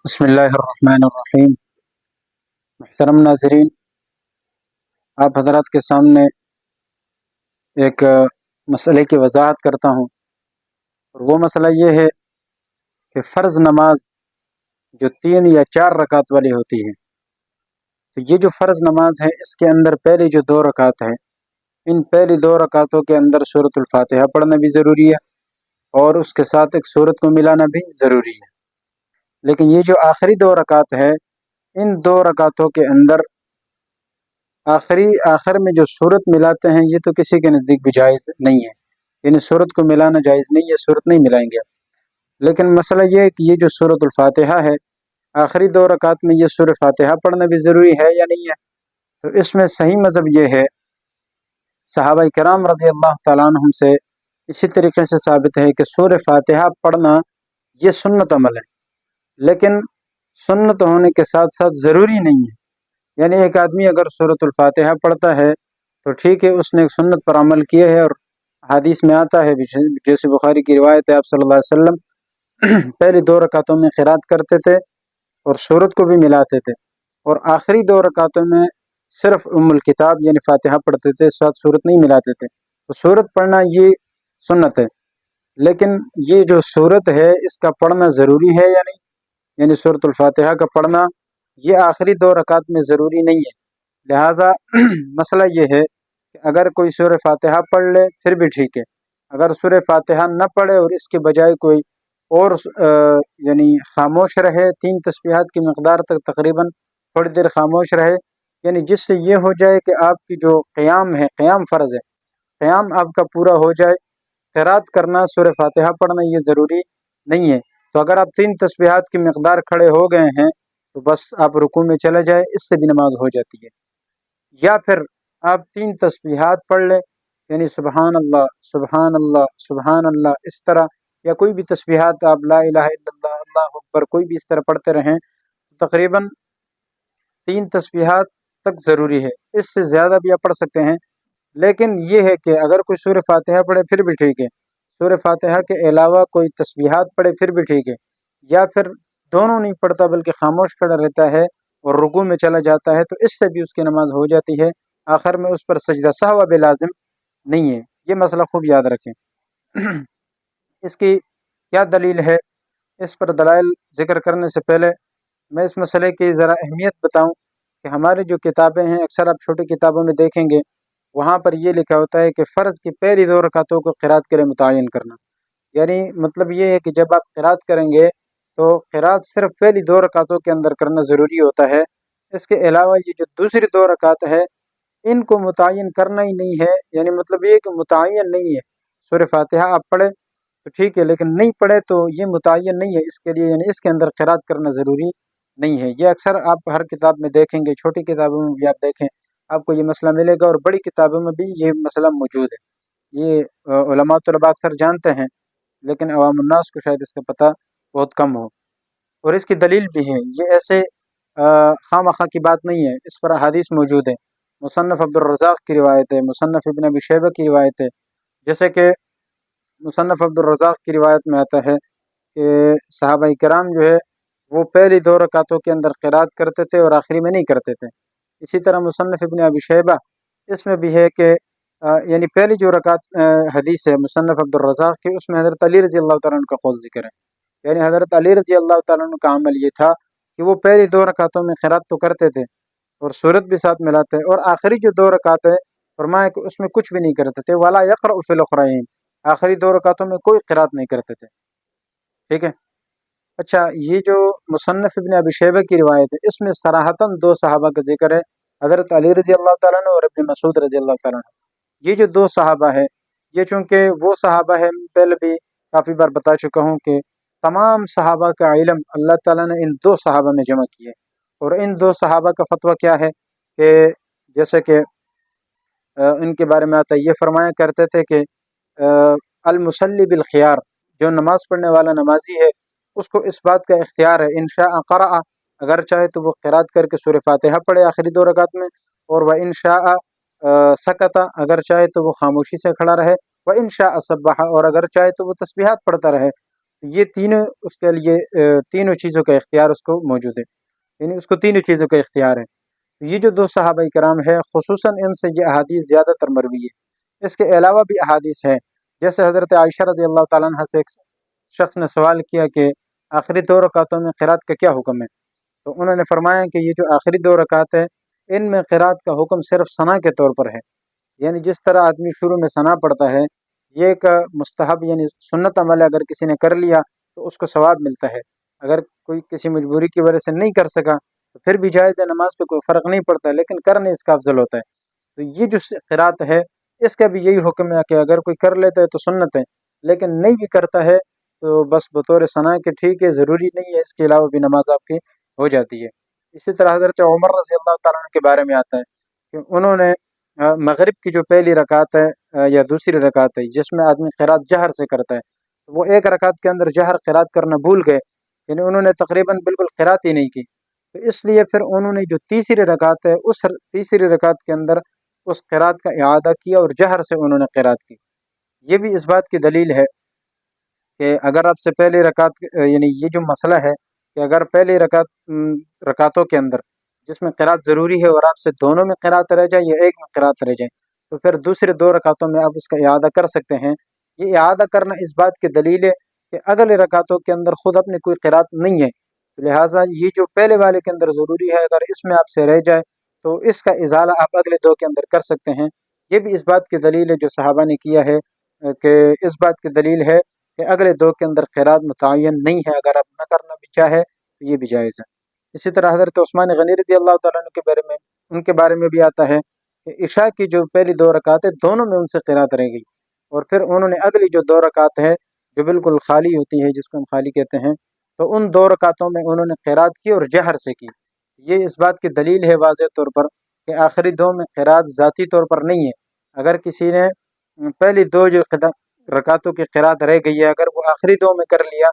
بسم اللہ الرحمن الرحیم۔ محترم ناظرین، آپ حضرات کے سامنے ایک مسئلے کی وضاحت کرتا ہوں، اور وہ مسئلہ یہ ہے کہ فرض نماز جو 3 یا 4 رکعت والی ہوتی ہے، تو یہ جو فرض نماز ہے اس کے اندر پہلی جو 2 رکعت ہے، ان پہلی 2 رکعتوں کے اندر سورۃ الفاتحہ پڑھنا بھی ضروری ہے اور اس کے ساتھ ایک سورت کو ملانا بھی ضروری ہے۔ لیکن یہ جو آخری 2 رکعت ہے، ان 2 رکعتوں کے اندر آخر میں جو صورت ملاتے ہیں یہ تو کسی کے نزدیک بھی جائز نہیں ہے، یعنی صورت کو ملانا جائز نہیں ہے، صورت نہیں ملائیں گے۔ لیکن مسئلہ یہ ہے کہ یہ جو سورۃ الفاتحہ ہے، آخری 2 رکعت میں یہ سورۃ فاتحہ پڑھنا بھی ضروری ہے یا نہیں ہے؟ تو اس میں صحیح مذہب یہ ہے، صحابہ کرام رضی اللہ تعالیٰ عنہم سے اسی طریقے سے ثابت ہے کہ سورۃ فاتحہ پڑھنا یہ سنت عمل ہے، لیکن سنت ہونے کے ساتھ ساتھ ضروری نہیں ہے۔ یعنی ایک آدمی اگر سورۃ الفاتحہ پڑھتا ہے تو ٹھیک ہے، اس نے ایک سنت پر عمل کیا ہے، اور حدیث میں آتا ہے جیسے بخاری کی روایت ہے، آپ صلی اللہ علیہ وسلم پہلی 2 رکعتوں میں قرات کرتے تھے اور سورت کو بھی ملاتے تھے، اور آخری 2 رکعتوں میں صرف ام الکتاب یعنی فاتحہ پڑھتے تھے، ساتھ سورت نہیں ملاتے تھے۔ تو سورت پڑھنا یہ سنت ہے، لیکن یہ جو سورت ہے اس کا پڑھنا ضروری ہے یا نہیں، یعنی سورۃ الفاتحہ کا پڑھنا یہ آخری 2 رکعت میں ضروری نہیں ہے۔ لہٰذا مسئلہ یہ ہے کہ اگر کوئی سورہ فاتحہ پڑھ لے پھر بھی ٹھیک ہے، اگر سورہ فاتحہ نہ پڑھے اور اس کے بجائے کوئی اور یعنی خاموش رہے 3 تسبیحات کی مقدار تک تقریباً تھوڑی دیر خاموش رہے، یعنی جس سے یہ ہو جائے کہ آپ کی جو قیام ہے، قیام فرض ہے، قیام آپ کا پورا ہو جائے، قرات کرنا سورہ فاتحہ پڑھنا یہ ضروری نہیں ہے۔ تو اگر آپ 3 تسبیحات کی مقدار کھڑے ہو گئے ہیں تو بس آپ رکوع میں چلے جائے، اس سے بھی نماز ہو جاتی ہے۔ یا پھر آپ 3 تسبیحات پڑھ لیں، یعنی سبحان اللہ سبحان اللہ سبحان اللہ، اس طرح، یا کوئی بھی تسبیحات آپ لا الہ الا اللہ اللہ اکبر کوئی بھی اس طرح پڑھتے رہیں، تقریباً 3 تسبیحات تک ضروری ہے، اس سے زیادہ بھی آپ پڑھ سکتے ہیں۔ لیکن یہ ہے کہ اگر کوئی سورہ فاتحہ پڑھے پھر بھی ٹھیک ہے، سورہ فاتحہ کے علاوہ کوئی تسبیحات پڑھے پھر بھی ٹھیک ہے، یا پھر دونوں نہیں پڑھتا بلکہ خاموش کھڑا رہتا ہے اور رکوع میں چلا جاتا ہے، تو اس سے بھی اس کی نماز ہو جاتی ہے، آخر میں اس پر سجدہ سہو بھی لازم نہیں ہے۔ یہ مسئلہ خوب یاد رکھیں۔ اس کی کیا دلیل ہے؟ اس پر دلائل ذکر کرنے سے پہلے میں اس مسئلے کی ذرا اہمیت بتاؤں کہ ہماری جو کتابیں ہیں، اکثر آپ چھوٹی کتابوں میں دیکھیں گے، وہاں پر یہ لکھا ہوتا ہے کہ فرض کی پہلی 2 رکعتوں کو قرات کے لیے متعین کرنا، یعنی مطلب یہ ہے کہ جب آپ قرات کریں گے تو قرات صرف پہلی 2 رکعتوں کے اندر کرنا ضروری ہوتا ہے، اس کے علاوہ یہ جو دوسری 2 رکعت ہے ان کو متعین کرنا ہی نہیں ہے، یعنی مطلب یہ کہ متعین نہیں ہے۔ سورہ فاتحہ آپ پڑھے تو ٹھیک ہے، لیکن نہیں پڑھے تو یہ متعین نہیں ہے اس کے لیے، یعنی اس کے اندر قرات کرنا ضروری نہیں ہے۔ یہ اکثر آپ ہر کتاب میں دیکھیں گے، چھوٹی کتابوں میں بھی آپ دیکھیں آپ کو یہ مسئلہ ملے گا، اور بڑی کتابوں میں بھی یہ مسئلہ موجود ہے۔ یہ علماء طلباء اکثر جانتے ہیں، لیکن عوام الناس کو شاید اس کا پتہ بہت کم ہو، اور اس کی دلیل بھی ہے۔ یہ ایسے خواہ مخواہ کی بات نہیں ہے، اس پر احادیث موجود ہے۔ مصنف عبد الرزاق کی روایت ہے، مصنف ابن ابی شیبہ کی روایت ہے، جیسے کہ مصنف عبد الرزاق کی روایت میں آتا ہے کہ صحابہ کرام جو ہے وہ پہلی 2 رکعتوں کے اندر قرات کرتے تھے اور آخری میں نہیں کرتے تھے۔ اسی طرح مصنف ابن ابی شیبہ اس میں بھی ہے کہ یعنی پہلی جو رکعت حدیث ہے مصنف عبد الرزاق کی، اس میں حضرت علی رضی اللہ تعالیٰ عنہ کا قول ذکر ہے، یعنی حضرت علی رضی اللہ تعالیٰ عنہ کا عمل یہ تھا کہ وہ پہلی 2 رکعتوں میں قرات تو کرتے تھے اور سورت بھی ساتھ ملاتے، اور آخری جو 2 رکعت ہے فرمایا کہ اس میں کچھ بھی نہیں کرتے تھے، ولا یقرأ فی الاخرین، آخری 2 رکعتوں میں کوئی قرات نہیں کرتے تھے۔ ٹھیک ہے، اچھا، یہ جو مصنف ابن ابی شیبہ کی روایت ہے اس میں صراحتاً 2 صحابہ کا ذکر ہے، حضرت علی رضی اللہ تعالیٰ عنہ اور ابن مسعود رضی اللہ تعالیٰ عنہ۔ یہ جو 2 صحابہ ہے، یہ چونکہ وہ صحابہ ہے، پہلے بھی کافی بار بتا چکا ہوں کہ تمام صحابہ کا علم اللہ تعالیٰ نے ان 2 صحابہ میں جمع کیے، اور ان 2 صحابہ کا فتویٰ کیا ہے کہ جیسے کہ ان کے بارے میں آتا ہے، یہ فرمایا کرتے تھے کہ المصلی بالخیار، جو نماز پڑھنے والا نمازی ہے اس کو اس بات کا اختیار ہے، ان شاء قرأ، اگر چاہے تو وہ قرات کر کے سورہ فاتحہ پڑھے آخری 2 رکعت میں، اور وہ ان شاء سکت، اگر چاہے تو وہ خاموشی سے کھڑا رہے، وہ ان شاء سبح، اور اگر چاہے تو وہ تسبیحات پڑھتا رہے۔ یہ تینوں اس کے لیے تینوں چیزوں کا اختیار اس کو موجود ہے، یعنی اس کو تینوں چیزوں کا اختیار ہے۔ یہ جو دو صحابہ کرام ہے خصوصاً ان سے یہ احادیث زیادہ تر مروی ہے۔ اس کے علاوہ بھی احادیث ہے، جیسے حضرت عائشہ رضی اللہ تعالیٰ عنہ سے ایک شخص نے سوال کیا کہ آخری دو رکعتوں میں قرات کا کیا حکم ہے، تو انہوں نے فرمایا کہ یہ جو آخری دو رکعت ہے ان میں قرات کا حکم صرف ثنا کے طور پر ہے، یعنی جس طرح آدمی شروع میں ثنا پڑھتا ہے یہ ایک مستحب یعنی سنت عمل ہے، اگر کسی نے کر لیا تو اس کو ثواب ملتا ہے، اگر کوئی کسی مجبوری کی وجہ سے نہیں کر سکا تو پھر بھی جائز ہے، نماز پہ کوئی فرق نہیں پڑتا، لیکن کرنے اس کا افضل ہوتا ہے۔ تو یہ جو قرات ہے اس کا بھی یہی حکم ہے کہ اگر کوئی کر لیتا ہے تو سنت ہے، لیکن نہیں بھی کرتا ہے تو بس بطور ثنا کے ٹھیک ہے، ضروری نہیں ہے، اس کے علاوہ بھی نماز آپ کی ہو جاتی ہے۔ اسی طرح حضرت عمر رضی اللہ تعالیٰ عنہ کے بارے میں آتا ہے کہ انہوں نے مغرب کی جو پہلی رکعت ہے یا دوسری رکعت ہے جس میں آدمی قرات جہر سے کرتا ہے، وہ ایک رکعت کے اندر جہر قرات کرنا بھول گئے، یعنی انہوں نے تقریباً بالکل قرات ہی نہیں کی، تو اس لیے پھر انہوں نے جو تیسری رکعت ہے اس تیسری رکعت کے اندر اس قرات کا اعادہ کیا اور جہر سے انہوں نے قرات کی۔ یہ بھی اس بات کی دلیل ہے کہ اگر آپ سے پہلی رکعت یعنی یہ جو مسئلہ ہے کہ اگر پہلی رکعتوں کے اندر جس میں قرات ضروری ہے اور آپ سے دونوں میں قرات رہ جائے یا ایک میں قرات رہ جائے تو پھر دوسرے دو رکعتوں میں آپ اس کا اعادہ کر سکتے ہیں۔ یہ اعادہ کرنا اس بات کی دلیل ہے کہ اگلے رکعتوں کے اندر خود اپنی کوئی قرات نہیں ہے، لہٰذا یہ جو پہلے والے کے اندر ضروری ہے اگر اس میں آپ سے رہ جائے تو اس کا ازالہ آپ اگلے دو کے اندر کر سکتے ہیں۔ یہ بھی اس بات کی دلیل ہے جو صحابہ نے کیا ہے کہ اس بات کی دلیل ہے کہ اگلے دو کے اندر قرات متعین نہیں ہے، اگر آپ نہ کرنا بھی چاہے تو یہ بھی جائز ہے۔ اسی طرح حضرت عثمان غنی رضی اللہ تعالیٰ عنہ کے بارے میں بھی آتا ہے کہ عشاء کی جو پہلی دو رکعت ہے دونوں میں ان سے قرات رہ گئی، اور پھر انہوں نے اگلی جو دو رکعت ہے جو بالکل خالی ہوتی ہے جس کو ہم خالی کہتے ہیں، تو ان دو رکعتوں میں انہوں نے قرات کی اور جہر سے کی۔ یہ اس بات کی دلیل ہے واضح طور پر کہ آخری دو میں قرات ذاتی طور پر نہیں ہے، اگر کسی نے پہلی دو جو رکعتوں کی قرات رہ گئی ہے اگر وہ آخری دو میں کر لیا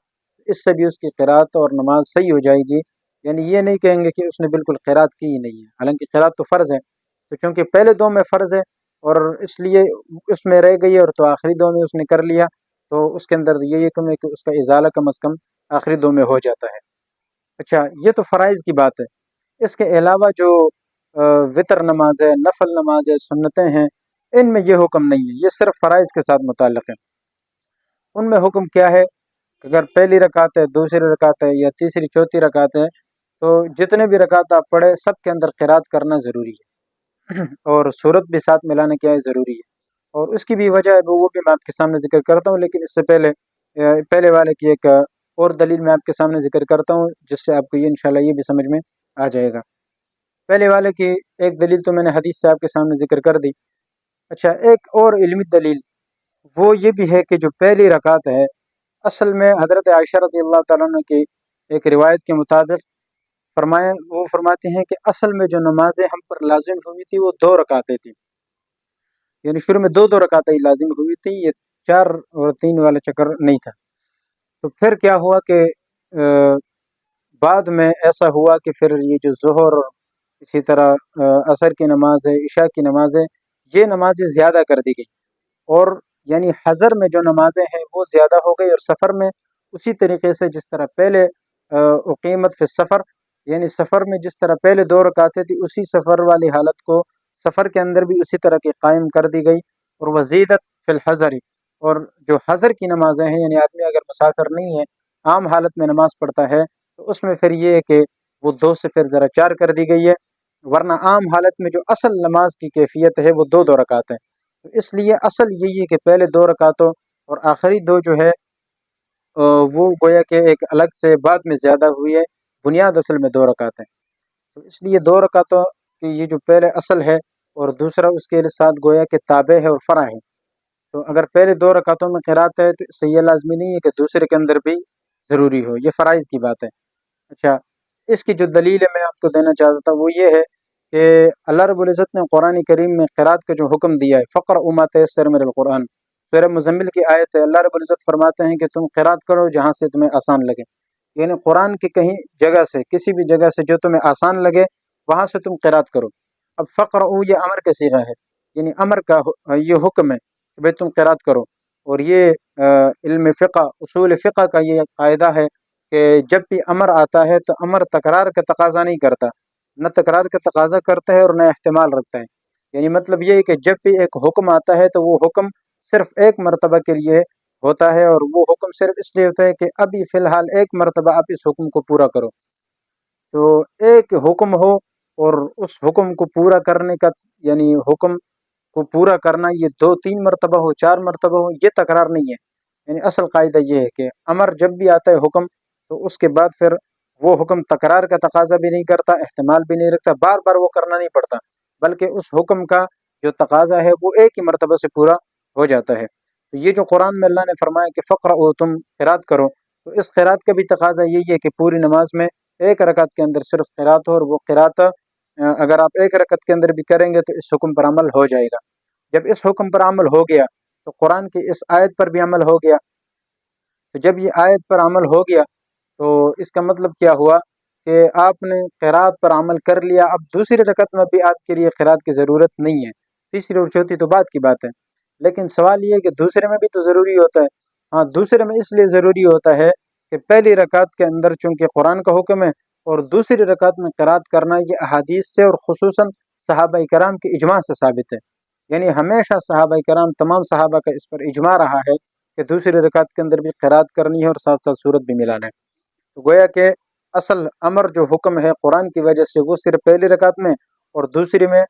اس سے بھی اس کی قرات اور نماز صحیح ہو جائے گی، یعنی یہ نہیں کہیں گے کہ اس نے بالکل قرات کی ہی نہیں ہے، حالانکہ قرات تو فرض ہے، تو چونکہ پہلے دو میں فرض ہے اور اس لیے اس میں رہ گئی اور تو آخری دو میں اس نے کر لیا تو اس کے اندر یہ حکم ہے کہ اس کا ازالہ کم از کم آخری دو میں ہو جاتا ہے۔ اچھا، یہ تو فرائض کی بات ہے۔ اس کے علاوہ جو وطر نماز ہے، نفل نماز ہے، سنتیں ہیں، ان میں یہ حکم نہیں ہے، یہ صرف فرائض کے ساتھ متعلق ہے۔ ان میں حکم کیا ہے کہ اگر پہلی رکعت ہے، دوسری رکعت ہے یا تیسری چوتھی رکعت ہے تو جتنے بھی رکعت آپ پڑھے سب کے اندر قرات کرنا ضروری ہے اور سورت بھی ساتھ ملانا کیا ہے ضروری ہے، اور اس کی بھی وجہ ہے وہ بھی میں آپ کے سامنے ذکر کرتا ہوں، لیکن اس سے پہلے والے کی ایک اور دلیل میں آپ کے سامنے ذکر کرتا ہوں جس سے آپ کو یہ انشاءاللہ یہ بھی سمجھ میں آ جائے گا۔ پہلے والے کی ایک دلیل تو میں نے حدیث سے آپ کے سامنے ذکر کر دی۔ اچھا، ایک اور علمی دلیل وہ یہ بھی ہے کہ جو پہلی رکعت ہے اصل میں حضرت عائشہ رضی اللہ تعالیٰ عنہ کی ایک روایت کے مطابق وہ فرماتے ہیں کہ اصل میں جو نمازیں ہم پر لازم ہوئی تھی وہ دو رکعتیں تھیں، یعنی شروع میں دو رکعتیں لازم ہوئی تھی، یہ 4 اور 3 والا چکر نہیں تھا۔ تو پھر کیا ہوا کہ بعد میں ایسا ہوا کہ پھر یہ جو ظہر اور اسی طرح عصر کی نماز ہے، عشاء کی نماز ہے، یہ نمازیں زیادہ کر دی گئی، اور یعنی حضر میں جو نمازیں ہیں وہ زیادہ ہو گئی، اور سفر میں اسی طریقے سے جس طرح پہلے اقیمت فی السفر، یعنی سفر میں جس طرح پہلے 2 رکعتیں تھی اسی سفر والی حالت کو سفر کے اندر بھی اسی طرح کی قائم کر دی گئی، اور وزیدت فی الحضر، اور جو حضر کی نمازیں ہیں یعنی آدمی اگر مسافر نہیں ہے عام حالت میں نماز پڑھتا ہے تو اس میں پھر یہ ہے کہ وہ 2 سے پھر ذرا 4 کر دی گئی ہے، ورنہ عام حالت میں جو اصل نماز کی کیفیت ہے وہ 2 رکعت ہے۔ تو اس لیے اصل یہی ہے کہ پہلے 2 رکعتوں اور آخری 2 جو ہے وہ گویا کہ ایک الگ سے بعد میں زیادہ ہوئی ہے، بنیاد اصل میں 2 رکعت ہے۔ تو اس لیے 2 رکعتوں کی یہ جو پہلے اصل ہے اور دوسرا اس کے ساتھ گویا کہ تابع ہے اور فرع ہے، تو اگر پہلے 2 رکعتوں میں قرات ہے تو اس سے یہ لازمی نہیں ہے کہ دوسرے کے اندر بھی ضروری ہو، یہ فرائض کی بات ہے۔ اچھا، اس کی جو دلیل ہے میں آپ کو دینا چاہتا تھا وہ یہ ہے کہ اللہ رب العزت نے قرآن کریم میں قرات کا جو حکم دیا ہے، فقرؤوا ما تیسر من القرآن، سورہ مزمل کی آیت ہے، اللہ رب العزت فرماتے ہیں کہ تم قرات کرو جہاں سے تمہیں آسان لگے، یعنی قرآن کی کہیں جگہ سے کسی بھی جگہ سے جو تمہیں آسان لگے وہاں سے تم قرات کرو۔ اب فقرؤوا یہ امر کا صیغہ ہے، یعنی امر کا یہ حکم ہے کہ بھئی تم قرات کرو، اور یہ علم فقہ اصول فقہ کا یہ قاعدہ ہے کہ جب بھی امر آتا ہے تو امر تکرار کا تقاضا نہیں کرتا، نہ تکرار کا تقاضا کرتا ہے اور نہ احتمال رکھتا ہے۔ یعنی مطلب یہ ہے کہ جب بھی ایک حکم آتا ہے تو وہ حکم صرف ایک مرتبہ کے لیے ہوتا ہے، اور وہ حکم صرف اس لیے ہوتا ہے کہ ابھی فی الحال ایک مرتبہ آپ اس حکم کو پورا کرو۔ تو ایک حکم ہو اور اس حکم کو پورا کرنے کا، یعنی حکم کو پورا کرنا یہ 2-3 مرتبہ ہو، 4 مرتبہ ہو، یہ تکرار نہیں ہے۔ یعنی اصل قاعدہ یہ ہے کہ امر جب بھی آتا ہے حکم، تو اس کے بعد پھر وہ حکم تکرار کا تقاضا بھی نہیں کرتا، احتمال بھی نہیں رکھتا، بار بار وہ کرنا نہیں پڑتا، بلکہ اس حکم کا جو تقاضا ہے وہ ایک ہی مرتبہ سے پورا ہو جاتا ہے۔ تو یہ جو قرآن میں اللہ نے فرمایا کہ فقرؤ، تم قرات کرو، تو اس قرات کا بھی تقاضا یہی ہے کہ پوری نماز میں ایک رکعت کے اندر صرف قرات ہو، اور وہ قرات اگر آپ ایک رکعت کے اندر بھی کریں گے تو اس حکم پر عمل ہو جائے گا۔ جب اس حکم پر عمل ہو گیا تو قرآن کی اس آیت پر بھی عمل ہو گیا۔ تو جب یہ آیت پر عمل ہو گیا تو اس کا مطلب کیا ہوا کہ آپ نے قرات پر عمل کر لیا، اب دوسری رکعت میں بھی آپ کے لیے قرات کی ضرورت نہیں ہے، تیسری اور چوتھی تو بعد کی بات ہے۔ لیکن سوال یہ ہے کہ دوسرے میں بھی تو ضروری ہوتا ہے۔ ہاں، دوسرے میں اس لیے ضروری ہوتا ہے کہ پہلی رکعت کے اندر چونکہ قرآن کا حکم ہے، اور دوسری رکعت میں قرات کرنا یہ احادیث سے اور خصوصاً صحابہ کرام کے اجماع سے ثابت ہے۔ یعنی ہمیشہ صحابہ کرام، تمام صحابہ کا اس پر اجماع رہا ہے کہ دوسری رکعت کے اندر بھی قرات کرنی ہے اور ساتھ ساتھ سورت بھی ملانا ہے۔ تو گویا کہ اصل امر جو حکم ہے قرآن کی وجہ سے وہ صرف پہلی رکعت میں، اور دوسری میں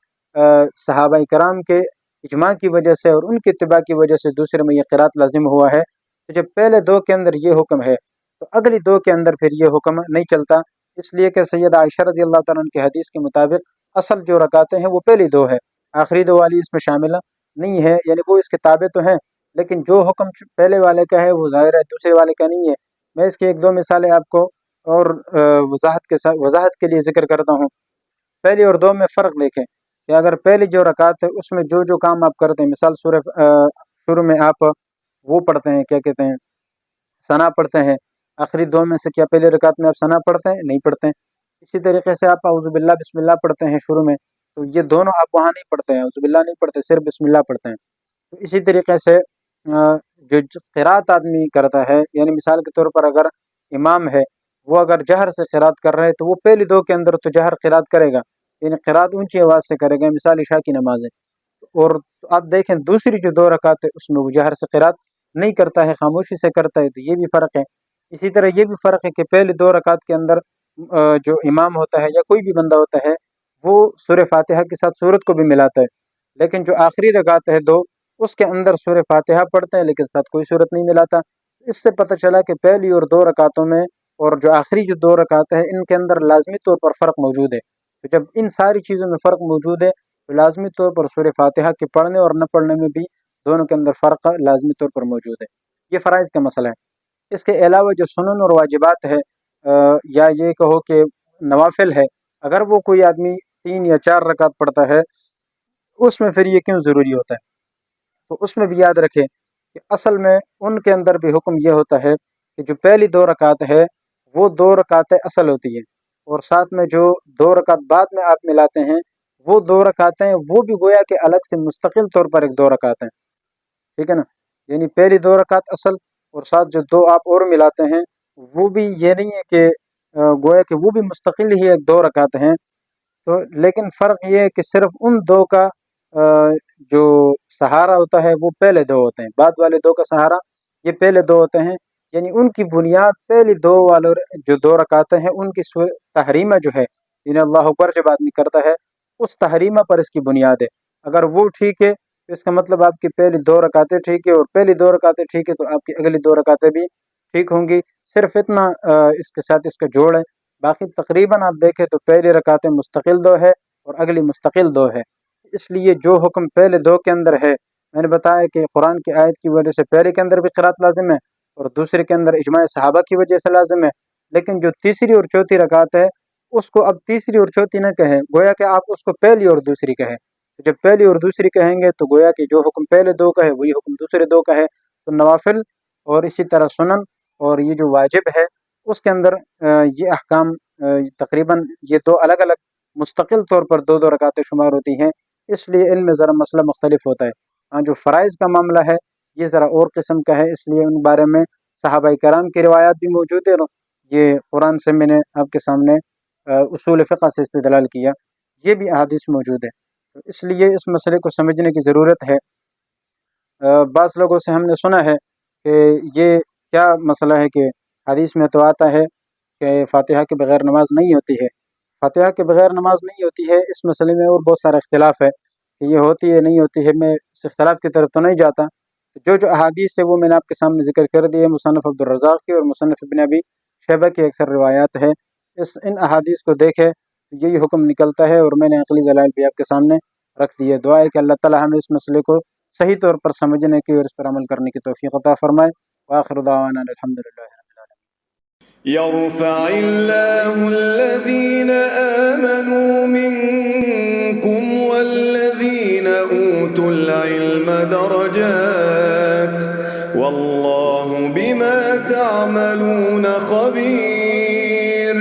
صحابہ کرام کے اجماع کی وجہ سے اور ان کی اتباع کی وجہ سے دوسرے میں یہ قرات لازم ہوا ہے۔ تو جب پہلے دو کے اندر یہ حکم ہے تو اگلی دو کے اندر پھر یہ حکم نہیں چلتا، اس لیے کہ سیدہ عائشہ رضی اللہ تعالیٰ عنہ کی حدیث کے مطابق اصل جو رکعتیں ہیں وہ پہلی دو ہے، آخری دو والی اس میں شامل نہیں ہے، یعنی وہ اس کے تابع تو ہیں، لیکن جو حکم پہلے والے کا ہے وہ ظاہر ہے دوسرے والے کا نہیں ہے۔ میں اس کی 1-2 مثالیں آپ کو اور وضاحت کے لیے ذکر کرتا ہوں۔ پہلی اور دو میں فرق دیکھیں کہ اگر پہلی جو رکعت ہے اس میں جو کام آپ کرتے ہیں، مثال شروع میں آپ وہ پڑھتے ہیں، کیا کہتے ہیں، ثنا پڑھتے ہیں، آخری دو میں سے کیا پہلی رکعت میں آپ ثنا پڑھتے ہیں؟ نہیں پڑھتے ہیں۔ اسی طریقے سے آپ اعوذ باللہ بسم اللہ پڑھتے ہیں شروع میں، تو یہ دونوں آپ وہاں نہیں پڑھتے ہیں، اعوذ باللہ نہیں پڑھتے، صرف بسم اللہ پڑھتے ہیں۔ تو اسی طریقے سے جو قرات آدمی کرتا ہے، یعنی مثال کے طور پر اگر امام ہے وہ اگر جہر سے قرات کر رہے تو وہ پہلی دو کے اندر تو جہر قرات کرے گا، یعنی قرات اونچی آواز سے کرے گا، مثال عشاء کی نماز ہے، اور آپ دیکھیں دوسری جو 2 رکعت ہے اس میں وہ جہر سے قرات نہیں کرتا ہے، خاموشی سے کرتا ہے، تو یہ بھی فرق ہے۔ اسی طرح یہ بھی فرق ہے کہ پہلی 2 رکعت کے اندر جو امام ہوتا ہے یا کوئی بھی بندہ ہوتا ہے وہ سورہ فاتحہ کے ساتھ سورت کو بھی ملاتا ہے، لیکن جو آخری رکعت ہے 2 اس کے اندر سورہ فاتحہ پڑھتے ہیں لیکن ساتھ کوئی سورت نہیں ملاتا۔ اس سے پتہ چلا کہ پہلی اور 2 رکعتوں میں اور جو آخری جو 2 رکعت ہے ان کے اندر لازمی طور پر فرق موجود ہے۔ تو جب ان ساری چیزوں میں فرق موجود ہے تو لازمی طور پر سورہ فاتحہ کے پڑھنے اور نہ پڑھنے میں بھی دونوں کے اندر فرق لازمی طور پر موجود ہے۔ یہ فرائض کا مسئلہ ہے۔ اس کے علاوہ جو سنن اور واجبات ہے، یا یہ کہو کہ نوافل ہے، اگر وہ کوئی آدمی 3 یا 4 رکعت پڑھتا ہے اس میں پھر یہ کیوں ضروری ہوتا ہے؟ تو اس میں بھی یاد رکھیں کہ اصل میں ان کے اندر بھی حکم یہ ہوتا ہے کہ جو پہلی 2 رکعت ہے وہ 2 رکعتیں اصل ہوتی ہیں، اور ساتھ میں جو 2 رکعت بعد میں آپ ملاتے ہیں وہ 2 رکعتیں وہ بھی گویا کہ الگ سے مستقل طور پر ایک 2 رکعتیں، ٹھیک ہے نا؟ یعنی پہلی 2 رکعت اصل، اور ساتھ جو 2 آپ اور ملاتے ہیں وہ بھی یہ نہیں ہے کہ گویا کہ وہ بھی مستقل ہی ایک 2 رکعت ہیں۔ تو لیکن فرق یہ ہے کہ صرف ان 2 کا جو سہارا ہوتا ہے وہ پہلے 2 ہوتے ہیں، بعد والے 2 کا سہارا یہ پہلے 2 ہوتے ہیں، یعنی ان کی بنیاد پہلی 2 والے جو 2 رکعتیں ہیں ان کی تحریمہ جو ہے، یعنی اللہ اکبر جب آدمی کرتا ہے اس تحریمہ پر اس کی بنیاد ہے۔ اگر وہ ٹھیک ہے تو اس کا مطلب آپ کی پہلی 2 رکعتیں ٹھیک ہے، اور پہلی 2 رکعتیں ٹھیک ہے تو آپ کی اگلی 2 رکعتیں بھی ٹھیک ہوں گی۔ صرف اتنا اس کے ساتھ اس کا جوڑ ہے، باقی تقریباً آپ دیکھیں تو پہلی رکعتیں مستقل 2 ہے اور اگلی مستقل 2 ہے۔ اس لیے جو حکم پہلے 2 کے اندر ہے، میں نے بتایا کہ قرآن کی آیت کی وجہ سے پہلے کے اندر بھی قرات لازم ہے اور دوسرے کے اندر اجماع صحابہ کی وجہ سے لازم ہے، لیکن جو تیسری اور چوتھی رکعت ہے اس کو اب تیسری اور چوتھی نہ کہیں، گویا کہ آپ اس کو پہلی اور دوسری کہیں۔ جب پہلی اور دوسری کہیں گے تو گویا کہ جو حکم پہلے 2 کا ہے وہی حکم دوسرے 2 کا ہے۔ تو نوافل اور اسی طرح سنن اور یہ جو واجب ہے اس کے اندر یہ احکام تقریباً یہ 2 الگ الگ مستقل طور پر 2 رکعتیں شمار ہوتی ہیں، اس لیے علم میں ذرا مسئلہ مختلف ہوتا ہے۔ ہاں، جو فرائض کا معاملہ ہے یہ ذرا اور قسم کا ہے، اس لیے ان بارے میں صحابہ کرام کی روایات بھی موجود ہے. یہ قرآن سے میں نے آپ کے سامنے اصول فقہ سے استدلال کیا، یہ بھی احادیث موجود ہے. تو اس لیے اس مسئلے کو سمجھنے کی ضرورت ہے. بعض لوگوں سے ہم نے سنا ہے کہ یہ کیا مسئلہ ہے کہ حدیث میں تو آتا ہے کہ فاتحہ کے بغیر نماز نہیں ہوتی ہے. فاتحہ کے بغیر نماز نہیں ہوتی ہے، اس مسئلے میں اور بہت سارا اختلاف ہے کہ یہ ہوتی ہے نہیں ہوتی ہے. میں اس اختلاف کی طرف تو نہیں جاتا. جو احادیث ہے وہ میں نے آپ کے سامنے ذکر کر دی ہے، مصنف عبدالرزاق کی اور مصنف ابن ابی شیبہ کی اکثر روایات ہے. ان احادیث کو دیکھے یہی حکم نکلتا ہے، اور میں نے عقلی دلائل بھی آپ کے سامنے رکھ دی ہے. دعا ہے کہ اللہ تعالی ہمیں اس مسئلے کو صحیح طور پر سمجھنے کی اور اس پر عمل کرنے کی توفیق عطا فرمائے. وآخر دعوانا الحمدللہ رب العالمین. يرفع الله الذين آمنوا منكم والذين أوتوا العلم درجات والله بما تعملون خبير.